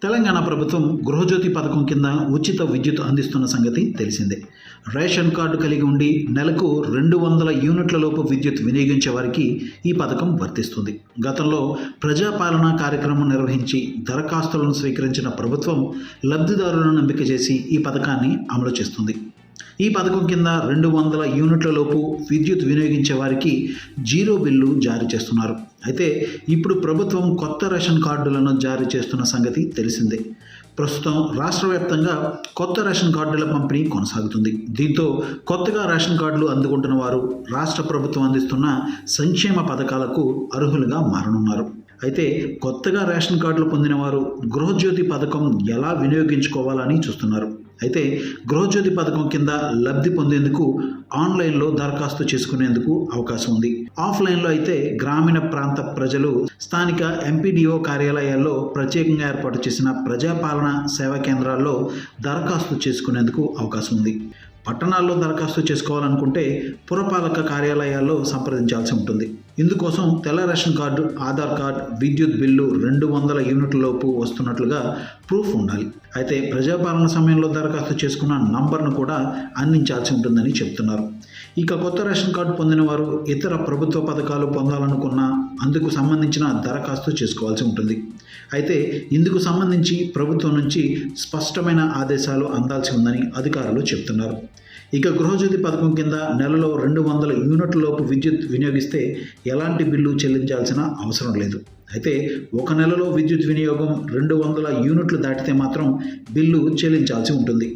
తెలంగాణ ప్రభుత్వం గృహజ్యోతి పథకం కింద ఉచిత విద్యుత్ అందిస్తున్న సంగతి తెలిసిందే. రేషన్ కార్డు కలిగి ఉండి నెలకు 200 యూనిట్ల లోపు విద్యుత్ వినియోగించే వారికి ఈ పథకం వర్తిస్తుంది. గతంలో ప్రజాపాలన కార్యక్రమం నిర్వహించి దరఖాస్తులను స్వీకరించిన ప్రభుత్వం లబ్ధిదారులను ఎంపిక చేసి ఈ పథకాన్ని అమలు చేస్తుంది. ఈ పథకం కింద 200 యూనిట్ల లోపు విద్యుత్ వినియోగించే వారికి జీరో బిల్లు జారీ చేస్తున్నారు. అయితే ఇప్పుడు ప్రభుత్వం కొత్త రేషన్ కార్డులను జారీ చేస్తున్న సంగతి తెలిసిందే. ప్రస్తుతం రాష్ట్ర వ్యాప్తంగా కొత్త రేషన్ కార్డుల పంపిణీ కొనసాగుతుంది. దీంతో కొత్తగా రేషన్ కార్డులు అందుకుంటున్న వారు రాష్ట్ర ప్రభుత్వం అందిస్తున్న సంక్షేమ పథకాలకు అర్హులుగా మారనున్నారు. అయితే కొత్తగా రేషన్ కార్డులు పొందిన వారు గృహజ్యోతి పథకం ఎలా వినియోగించుకోవాలని చూస్తున్నారు. అయితే గృహజ్యోతి పథకం కింద లబ్ధి పొందేందుకు ఆన్లైన్లో దరఖాస్తు చేసుకునేందుకు అవకాశం ఉంది. ఆఫ్లైన్లో అయితే గ్రామీణ ప్రాంత ప్రజలు స్థానిక ఎంపీడీఓ కార్యాలయాల్లో ప్రత్యేకంగా ఏర్పాటు చేసిన ప్రజాపాలన సేవా కేంద్రాల్లో దరఖాస్తు చేసుకునేందుకు అవకాశం ఉంది. పట్టణాల్లో దరఖాస్తు చేసుకోవాలనుకుంటే పురపాలక కార్యాలయాల్లో సంప్రదించాల్సి ఉంటుంది. ఇందుకోసం తెల్ల రేషన్ కార్డు, ఆధార్ కార్డు, విద్యుత్ బిల్లు 200 యూనిట్ల లోపు వస్తున్నట్లుగా ప్రూఫ్ ఉండాలి. అయితే ప్రజాపాలన సమయంలో దరఖాస్తు చేసుకున్న నంబర్ను కూడా అందించాల్సి ఉంటుందని చెబుతున్నారు. ఇక కొత్త రేషన్ కార్డు పొందిన వారు ఇతర ప్రభుత్వ పథకాలు పొందాలనుకున్నా అందుకు సంబంధించిన దరఖాస్తు చేసుకోవాల్సి ఉంటుంది. అయితే ఇందుకు సంబంధించి ప్రభుత్వం నుంచి స్పష్టమైన ఆదేశాలు అందాల్సి ఉందని అధికారులు చెబుతున్నారు. ఇక గృహజ్యోతి పథకం కింద నెలలో 200 యూనిట్ల లోపు విద్యుత్ వినియోగిస్తే ఎలాంటి బిల్లు చెల్లించాల్సిన అవసరం లేదు. అయితే ఒక నెలలో విద్యుత్ వినియోగం 200 యూనిట్లు దాటితే మాత్రం బిల్లు చెల్లించాల్సి ఉంటుంది.